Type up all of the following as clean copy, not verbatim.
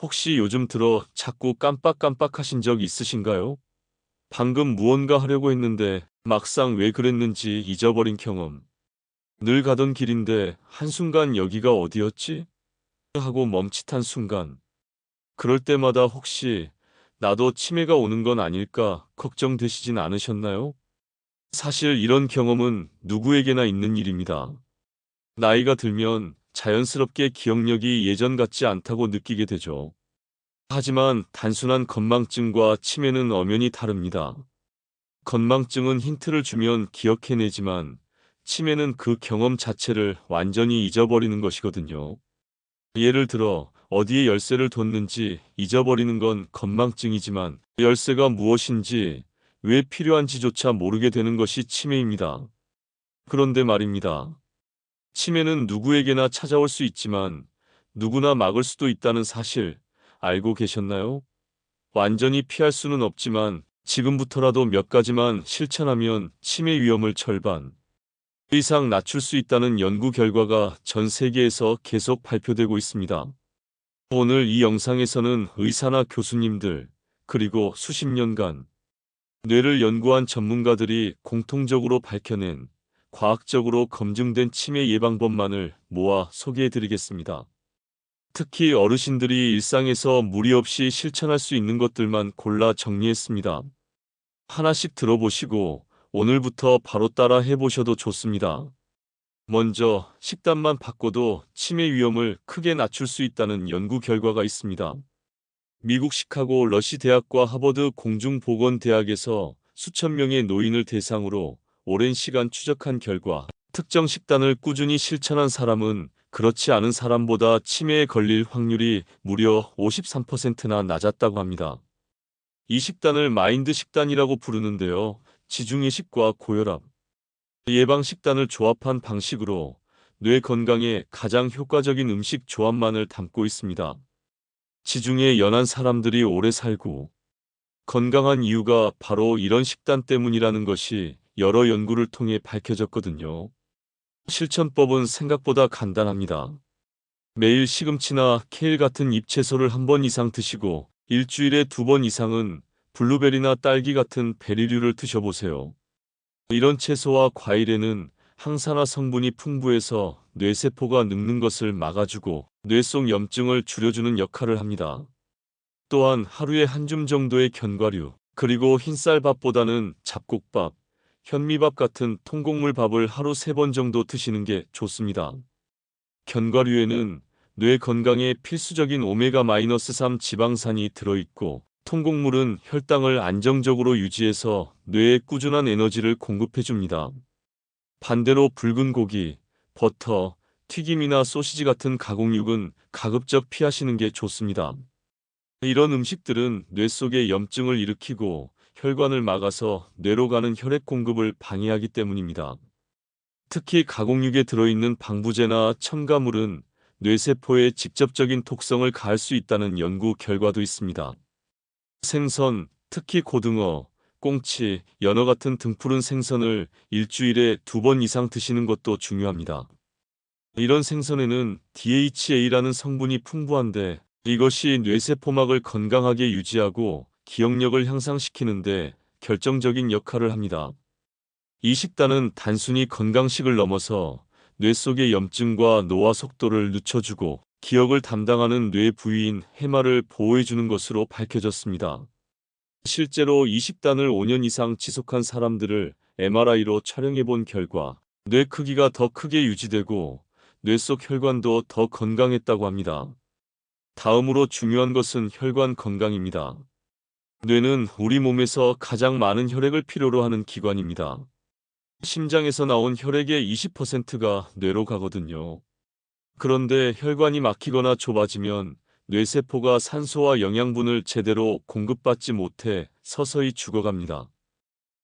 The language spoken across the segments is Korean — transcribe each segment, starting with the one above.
혹시 요즘 들어 자꾸 깜빡깜빡하신 적 있으신가요? 방금 무언가 하려고 했는데 막상 왜 그랬는지 잊어버린 경험. 늘 가던 길인데 한순간 여기가 어디였지? 하고 멈칫한 순간. 그럴 때마다 혹시 나도 치매가 오는 건 아닐까 걱정되시진 않으셨나요? 사실 이런 경험은 누구에게나 있는 일입니다. 나이가 들면 자연스럽게 기억력이 예전 같지 않다고 느끼게 되죠. 하지만 단순한 건망증과 치매는 엄연히 다릅니다. 건망증은 힌트를 주면 기억해내지만 치매는 그 경험 자체를 완전히 잊어버리는 것이거든요. 예를 들어 어디에 열쇠를 뒀는지 잊어버리는 건 건망증이지만 열쇠가 무엇인지 왜 필요한지조차 모르게 되는 것이 치매입니다. 그런데 말입니다. 치매는 누구에게나 찾아올 수 있지만 누구나 막을 수도 있다는 사실 알고 계셨나요? 완전히 피할 수는 없지만 지금부터라도 몇 가지만 실천하면 치매 위험을 절반 이상 낮출 수 있다는 연구 결과가 전 세계에서 계속 발표되고 있습니다. 오늘 이 영상에서는 의사나 교수님들, 그리고 수십 년간 뇌를 연구한 전문가들이 공통적으로 밝혀낸 과학적으로 검증된 치매 예방법만을 모아 소개해드리겠습니다. 특히 어르신들이 일상에서 무리 없이 실천할 수 있는 것들만 골라 정리했습니다. 하나씩 들어보시고 오늘부터 바로 따라 해보셔도 좋습니다. 먼저 식단만 바꿔도 치매 위험을 크게 낮출 수 있다는 연구 결과가 있습니다. 미국 시카고 러시 대학과 하버드 공중보건대학에서 수천 명의 노인을 대상으로 오랜 시간 추적한 결과 특정 식단을 꾸준히 실천한 사람은 그렇지 않은 사람보다 치매에 걸릴 확률이 무려 53%나 낮았다고 합니다. 이 식단을 마인드 식단이라고 부르는데요. 지중해식과 고혈압, 예방 식단을 조합한 방식으로 뇌 건강에 가장 효과적인 음식 조합만을 담고 있습니다. 지중해 연안 사람들이 오래 살고 건강한 이유가 바로 이런 식단 때문이라는 것이 여러 연구를 통해 밝혀졌거든요. 실천법은 생각보다 간단합니다. 매일 시금치나 케일 같은 잎채소를 한 번 이상 드시고 일주일에 2번 이상은 블루베리나 딸기 같은 베리류를 드셔보세요. 이런 채소와 과일에는 항산화 성분이 풍부해서 뇌세포가 늙는 것을 막아주고 뇌 속 염증을 줄여주는 역할을 합니다. 또한 하루에 한 줌 정도의 견과류, 그리고 흰쌀밥보다는 잡곡밥, 현미밥 같은 통곡물 밥을 하루 3번 정도 드시는 게 좋습니다. 견과류에는 뇌 건강에 필수적인 오메가-3 지방산이 들어있고 통곡물은 혈당을 안정적으로 유지해서 뇌에 꾸준한 에너지를 공급해줍니다. 반대로 붉은 고기, 버터, 튀김이나 소시지 같은 가공육은 가급적 피하시는 게 좋습니다. 이런 음식들은 뇌 속에 염증을 일으키고 혈관을 막아서 뇌로 가는 혈액 공급을 방해하기 때문입니다. 특히 가공육에 들어있는 방부제나 첨가물은 뇌세포에 직접적인 독성을 가할 수 있다는 연구 결과도 있습니다. 생선, 특히 고등어, 꽁치, 연어 같은 등푸른 생선을 일주일에 2번 이상 드시는 것도 중요합니다. 이런 생선에는 DHA라는 성분이 풍부한데 이것이 뇌세포막을 건강하게 유지하고 기억력을 향상시키는데 결정적인 역할을 합니다. 이 식단은 단순히 건강식을 넘어서 뇌 속의 염증과 노화 속도를 늦춰주고 기억을 담당하는 뇌 부위인 해마를 보호해주는 것으로 밝혀졌습니다. 실제로 이 식단을 5년 이상 지속한 사람들을 MRI로 촬영해 본 결과 뇌 크기가 더 크게 유지되고 뇌 속 혈관도 더 건강했다고 합니다. 다음으로 중요한 것은 혈관 건강입니다. 뇌는 우리 몸에서 가장 많은 혈액을 필요로 하는 기관입니다. 심장에서 나온 혈액의 20%가 뇌로 가거든요. 그런데 혈관이 막히거나 좁아지면 뇌세포가 산소와 영양분을 제대로 공급받지 못해 서서히 죽어갑니다.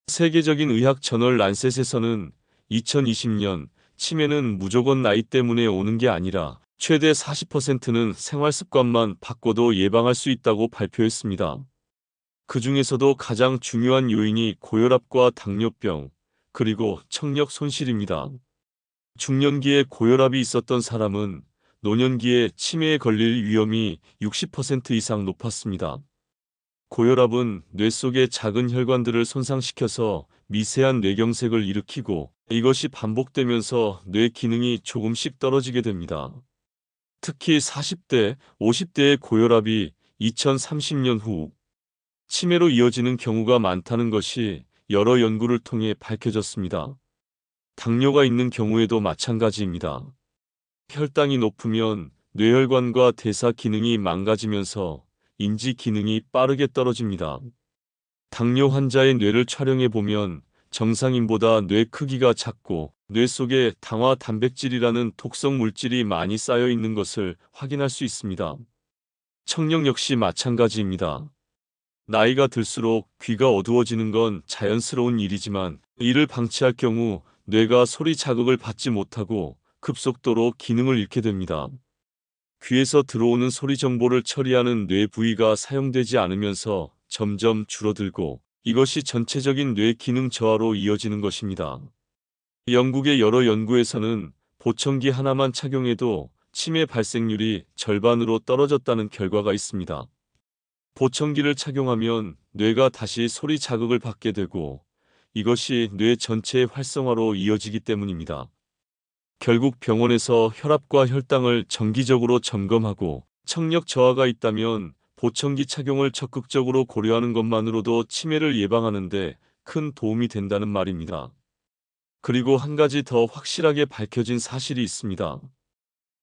세계적인 의학 저널 란셋에서는 2020년 치매는 무조건 나이 때문에 오는 게 아니라 최대 40%는 생활 습관만 바꿔도 예방할 수 있다고 발표했습니다. 그 중에서도 가장 중요한 요인이 고혈압과 당뇨병, 그리고 청력 손실입니다. 중년기에 고혈압이 있었던 사람은 노년기에 치매에 걸릴 위험이 60% 이상 높았습니다. 고혈압은 뇌 속의 작은 혈관들을 손상시켜서 미세한 뇌경색을 일으키고 이것이 반복되면서 뇌 기능이 조금씩 떨어지게 됩니다. 특히 40대, 50대의 고혈압이 2030년 후 치매로 이어지는 경우가 많다는 것이 여러 연구를 통해 밝혀졌습니다. 당뇨가 있는 경우에도 마찬가지입니다. 혈당이 높으면 뇌혈관과 대사 기능이 망가지면서 인지 기능이 빠르게 떨어집니다. 당뇨 환자의 뇌를 촬영해 보면 정상인보다 뇌 크기가 작고 뇌 속에 당화 단백질이라는 독성 물질이 많이 쌓여 있는 것을 확인할 수 있습니다. 청력 역시 마찬가지입니다. 나이가 들수록 귀가 어두워지는 건 자연스러운 일이지만 이를 방치할 경우 뇌가 소리 자극을 받지 못하고 급속도로 기능을 잃게 됩니다. 귀에서 들어오는 소리 정보를 처리하는 뇌 부위가 사용되지 않으면서 점점 줄어들고 이것이 전체적인 뇌 기능 저하로 이어지는 것입니다. 영국의 여러 연구에서는 보청기 하나만 착용해도 치매 발생률이 절반으로 떨어졌다는 결과가 있습니다. 보청기를 착용하면 뇌가 다시 소리 자극을 받게 되고 이것이 뇌 전체의 활성화로 이어지기 때문입니다. 결국 병원에서 혈압과 혈당을 정기적으로 점검하고 청력 저하가 있다면 보청기 착용을 적극적으로 고려하는 것만으로도 치매를 예방하는 데 큰 도움이 된다는 말입니다. 그리고 한 가지 더 확실하게 밝혀진 사실이 있습니다.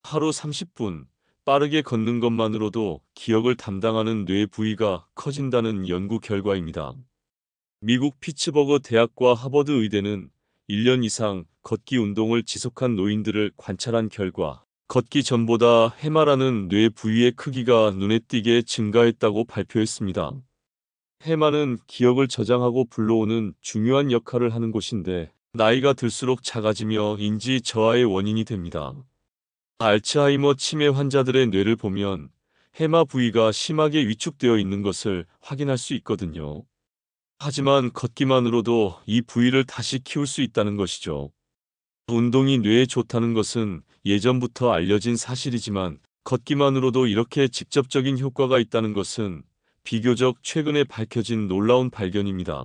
하루 30분 빠르게 걷는 것만으로도 기억을 담당하는 뇌 부위가 커진다는 연구 결과입니다. 미국 피츠버그 대학과 하버드 의대는 1년 이상 걷기 운동을 지속한 노인들을 관찰한 결과 걷기 전보다 해마라는 뇌 부위의 크기가 눈에 띄게 증가했다고 발표했습니다. 해마는 기억을 저장하고 불러오는 중요한 역할을 하는 곳인데 나이가 들수록 작아지며 인지 저하의 원인이 됩니다. 알츠하이머 치매 환자들의 뇌를 보면 해마 부위가 심하게 위축되어 있는 것을 확인할 수 있거든요. 하지만 걷기만으로도 이 부위를 다시 키울 수 있다는 것이죠. 운동이 뇌에 좋다는 것은 예전부터 알려진 사실이지만 걷기만으로도 이렇게 직접적인 효과가 있다는 것은 비교적 최근에 밝혀진 놀라운 발견입니다.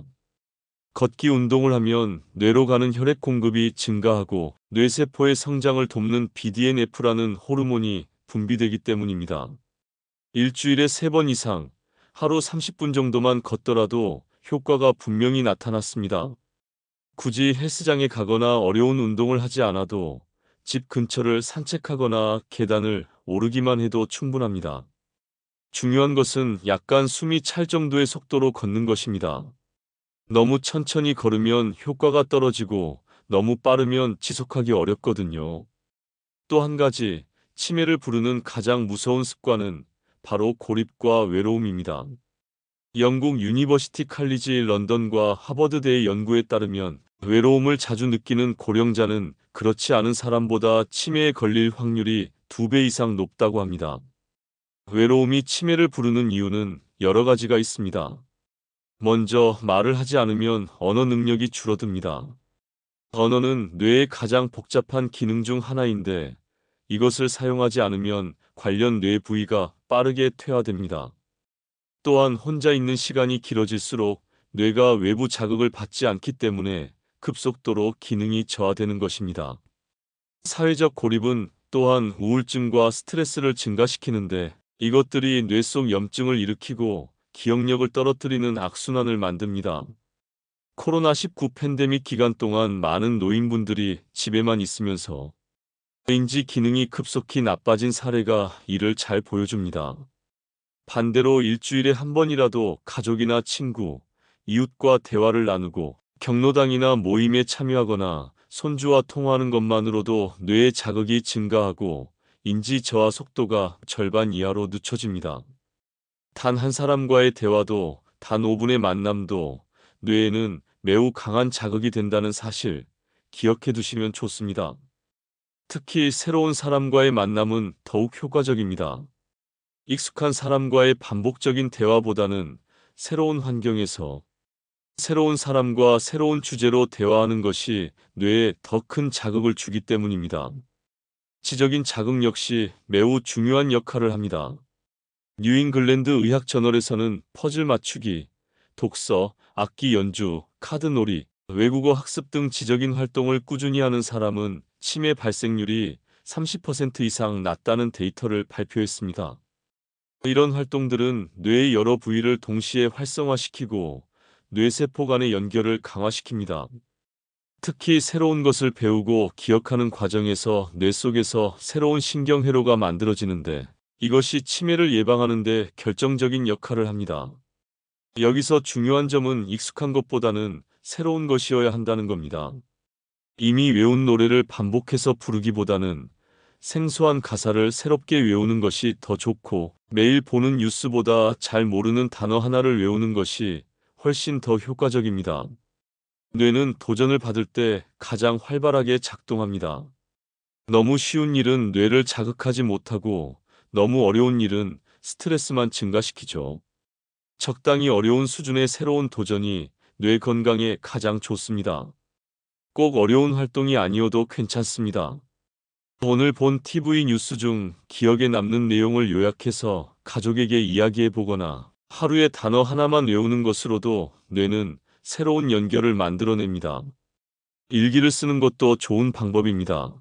걷기 운동을 하면 뇌로 가는 혈액 공급이 증가하고 뇌세포의 성장을 돕는 BDNF라는 호르몬이 분비되기 때문입니다. 일주일에 3번 이상, 하루 30분 정도만 걷더라도 효과가 분명히 나타났습니다. 굳이 헬스장에 가거나 어려운 운동을 하지 않아도 집 근처를 산책하거나 계단을 오르기만 해도 충분합니다. 중요한 것은 약간 숨이 찰 정도의 속도로 걷는 것입니다. 너무 천천히 걸으면 효과가 떨어지고 너무 빠르면 지속하기 어렵거든요. 또 한 가지, 치매를 부르는 가장 무서운 습관은 바로 고립과 외로움입니다. 영국 유니버시티 칼리지 런던과 하버드대의 연구에 따르면 외로움을 자주 느끼는 고령자는 그렇지 않은 사람보다 치매에 걸릴 확률이 2배 이상 높다고 합니다. 외로움이 치매를 부르는 이유는 여러 가지가 있습니다. 먼저 말을 하지 않으면 언어 능력이 줄어듭니다. 언어는 뇌의 가장 복잡한 기능 중 하나인데 이것을 사용하지 않으면 관련 뇌 부위가 빠르게 퇴화됩니다. 또한 혼자 있는 시간이 길어질수록 뇌가 외부 자극을 받지 않기 때문에 급속도로 기능이 저하되는 것입니다. 사회적 고립은 또한 우울증과 스트레스를 증가시키는데 이것들이 뇌 속 염증을 일으키고 기억력을 떨어뜨리는 악순환을 만듭니다. 코로나19 팬데믹 기간 동안 많은 노인분들이 집에만 있으면서 인지 기능이 급속히 나빠진 사례가 이를 잘 보여줍니다. 반대로 일주일에 한 번이라도 가족이나 친구, 이웃과 대화를 나누고 경로당이나 모임에 참여하거나 손주와 통화하는 것만으로도 뇌의 자극이 증가하고 인지 저하 속도가 절반 이하로 늦춰집니다. 단 한 사람과의 대화도 단 5분의 만남도 뇌에는 매우 강한 자극이 된다는 사실 기억해 두시면 좋습니다. 특히 새로운 사람과의 만남은 더욱 효과적입니다. 익숙한 사람과의 반복적인 대화보다는 새로운 환경에서 새로운 사람과 새로운 주제로 대화하는 것이 뇌에 더 큰 자극을 주기 때문입니다. 지적인 자극 역시 매우 중요한 역할을 합니다. 뉴잉글랜드 의학 저널에서는 퍼즐 맞추기, 독서, 악기 연주, 카드놀이, 외국어 학습 등 지적인 활동을 꾸준히 하는 사람은 치매 발생률이 30% 이상 낮다는 데이터를 발표했습니다. 이런 활동들은 뇌의 여러 부위를 동시에 활성화시키고 뇌세포 간의 연결을 강화시킵니다. 특히 새로운 것을 배우고 기억하는 과정에서 뇌 속에서 새로운 신경회로가 만들어지는데 이것이 치매를 예방하는 데 결정적인 역할을 합니다. 여기서 중요한 점은 익숙한 것보다는 새로운 것이어야 한다는 겁니다. 이미 외운 노래를 반복해서 부르기보다는 생소한 가사를 새롭게 외우는 것이 더 좋고 매일 보는 뉴스보다 잘 모르는 단어 하나를 외우는 것이 훨씬 더 효과적입니다. 뇌는 도전을 받을 때 가장 활발하게 작동합니다. 너무 쉬운 일은 뇌를 자극하지 못하고 너무 어려운 일은 스트레스만 증가시키죠. 적당히 어려운 수준의 새로운 도전이 뇌 건강에 가장 좋습니다. 꼭 어려운 활동이 아니어도 괜찮습니다. 오늘 본 TV 뉴스 중 기억에 남는 내용을 요약해서 가족에게 이야기해 보거나 하루에 단어 하나만 외우는 것으로도 뇌는 새로운 연결을 만들어냅니다. 일기를 쓰는 것도 좋은 방법입니다.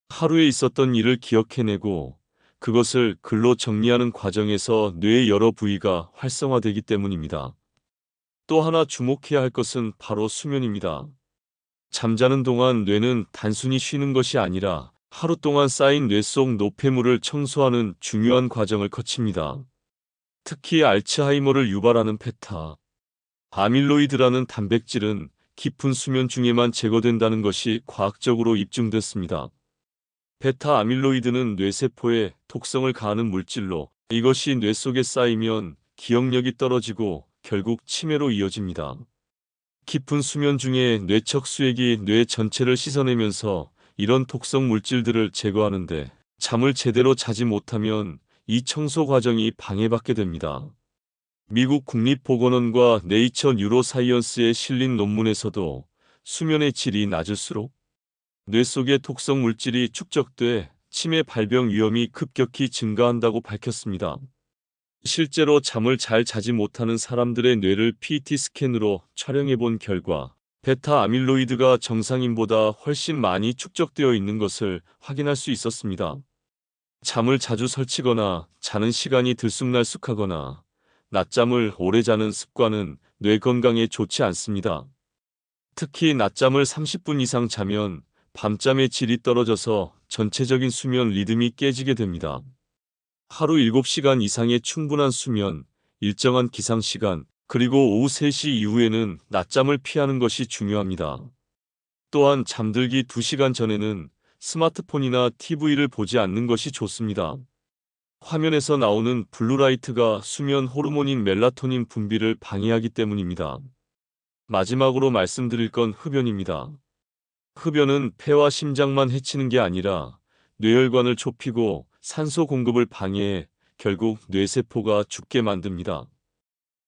하루에 있었던 일을 기억해내고 그것을 글로 정리하는 과정에서 뇌의 여러 부위가 활성화되기 때문입니다. 또 하나 주목해야 할 것은 바로 수면입니다. 잠자는 동안 뇌는 단순히 쉬는 것이 아니라 하루 동안 쌓인 뇌 속 노폐물을 청소하는 중요한 과정을 거칩니다. 특히 알츠하이머를 유발하는 베타 아밀로이드라는 단백질은 깊은 수면 중에만 제거된다는 것이 과학적으로 입증됐습니다. 베타 아밀로이드는 뇌세포에 독성을 가하는 물질로 이것이 뇌 속에 쌓이면 기억력이 떨어지고 결국 치매로 이어집니다. 깊은 수면 중에 뇌척 수액이 뇌 전체를 씻어내면서 이런 독성 물질들을 제거하는데 잠을 제대로 자지 못하면 이 청소 과정이 방해받게 됩니다. 미국 국립보건원과 네이처 뉴로사이언스에 실린 논문에서도 수면의 질이 낮을수록 뇌 속의 독성 물질이 축적돼 치매 발병 위험이 급격히 증가한다고 밝혔습니다. 실제로 잠을 잘 자지 못하는 사람들의 뇌를 PET 스캔으로 촬영해 본 결과 베타 아밀로이드가 정상인보다 훨씬 많이 축적되어 있는 것을 확인할 수 있었습니다. 잠을 자주 설치거나 자는 시간이 들쑥날쑥하거나 낮잠을 오래 자는 습관은 뇌 건강에 좋지 않습니다. 특히 낮잠을 30분 이상 자면 밤잠의 질이 떨어져서 전체적인 수면 리듬이 깨지게 됩니다. 하루 7시간 이상의 충분한 수면, 일정한 기상시간, 그리고 오후 3시 이후에는 낮잠을 피하는 것이 중요합니다. 또한 잠들기 2시간 전에는 스마트폰이나 TV를 보지 않는 것이 좋습니다. 화면에서 나오는 블루라이트가 수면 호르몬인 멜라토닌 분비를 방해하기 때문입니다. 마지막으로 말씀드릴 건 흡연입니다. 흡연은 폐와 심장만 해치는 게 아니라 뇌혈관을 좁히고 산소 공급을 방해해 결국 뇌세포가 죽게 만듭니다.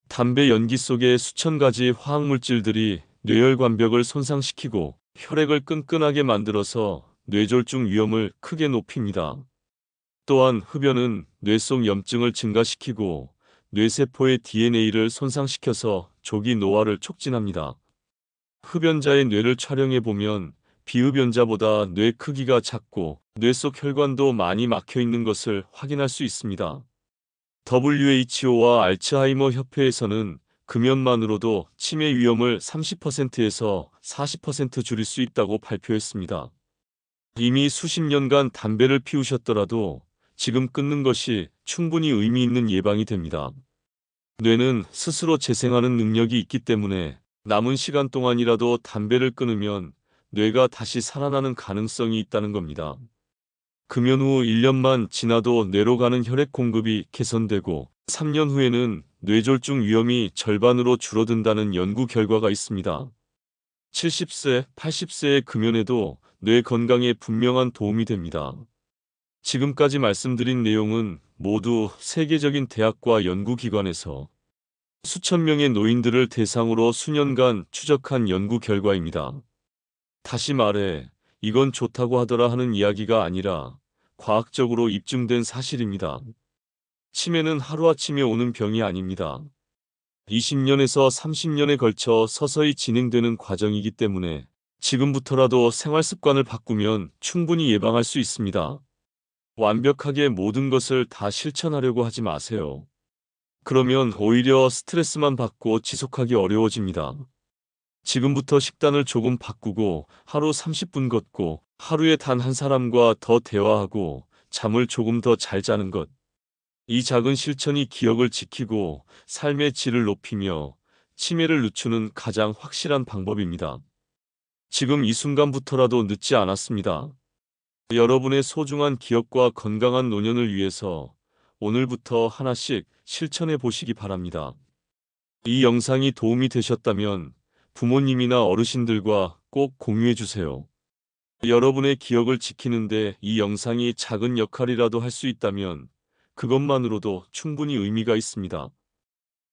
담배 연기 속의 수천 가지 화학물질들이 뇌혈관벽을 손상시키고 혈액을 끈끈하게 만들어서 뇌졸중 위험을 크게 높입니다. 또한 흡연은 뇌 속 염증을 증가시키고 뇌세포의 DNA를 손상시켜서 조기 노화를 촉진합니다. 흡연자의 뇌를 촬영해 보면 비흡연자보다 뇌 크기가 작고 뇌 속 혈관도 많이 막혀 있는 것을 확인할 수 있습니다. WHO와 알츠하이머 협회에서는 금연만으로도 치매 위험을 30%에서 40% 줄일 수 있다고 발표했습니다. 이미 수십 년간 담배를 피우셨더라도 지금 끊는 것이 충분히 의미 있는 예방이 됩니다. 뇌는 스스로 재생하는 능력이 있기 때문에 남은 시간 동안이라도 담배를 끊으면 뇌가 다시 살아나는 가능성이 있다는 겁니다. 금연 후 1년만 지나도 뇌로 가는 혈액 공급이 개선되고 3년 후에는 뇌졸중 위험이 절반으로 줄어든다는 연구 결과가 있습니다. 70세, 80세의 금연에도 뇌 건강에 분명한 도움이 됩니다. 지금까지 말씀드린 내용은 모두 세계적인 대학과 연구기관에서 수천 명의 노인들을 대상으로 수년간 추적한 연구 결과입니다. 다시 말해, 이건 좋다고 하더라 하는 이야기가 아니라 과학적으로 입증된 사실입니다. 치매는 하루아침에 오는 병이 아닙니다. 20년에서 30년에 걸쳐 서서히 진행되는 과정이기 때문에 지금부터라도 생활 습관을 바꾸면 충분히 예방할 수 있습니다. 완벽하게 모든 것을 다 실천하려고 하지 마세요. 그러면 오히려 스트레스만 받고 지속하기 어려워집니다. 지금부터 식단을 조금 바꾸고 하루 30분 걷고 하루에 단 한 사람과 더 대화하고 잠을 조금 더 잘 자는 것. 이 작은 실천이 기억을 지키고 삶의 질을 높이며 치매를 늦추는 가장 확실한 방법입니다. 지금 이 순간부터라도 늦지 않았습니다. 여러분의 소중한 기억과 건강한 노년을 위해서 오늘부터 하나씩 실천해 보시기 바랍니다. 이 영상이 도움이 되셨다면 부모님이나 어르신들과 꼭 공유해 주세요. 여러분의 기억을 지키는데 이 영상이 작은 역할이라도 할 수 있다면 그것만으로도 충분히 의미가 있습니다.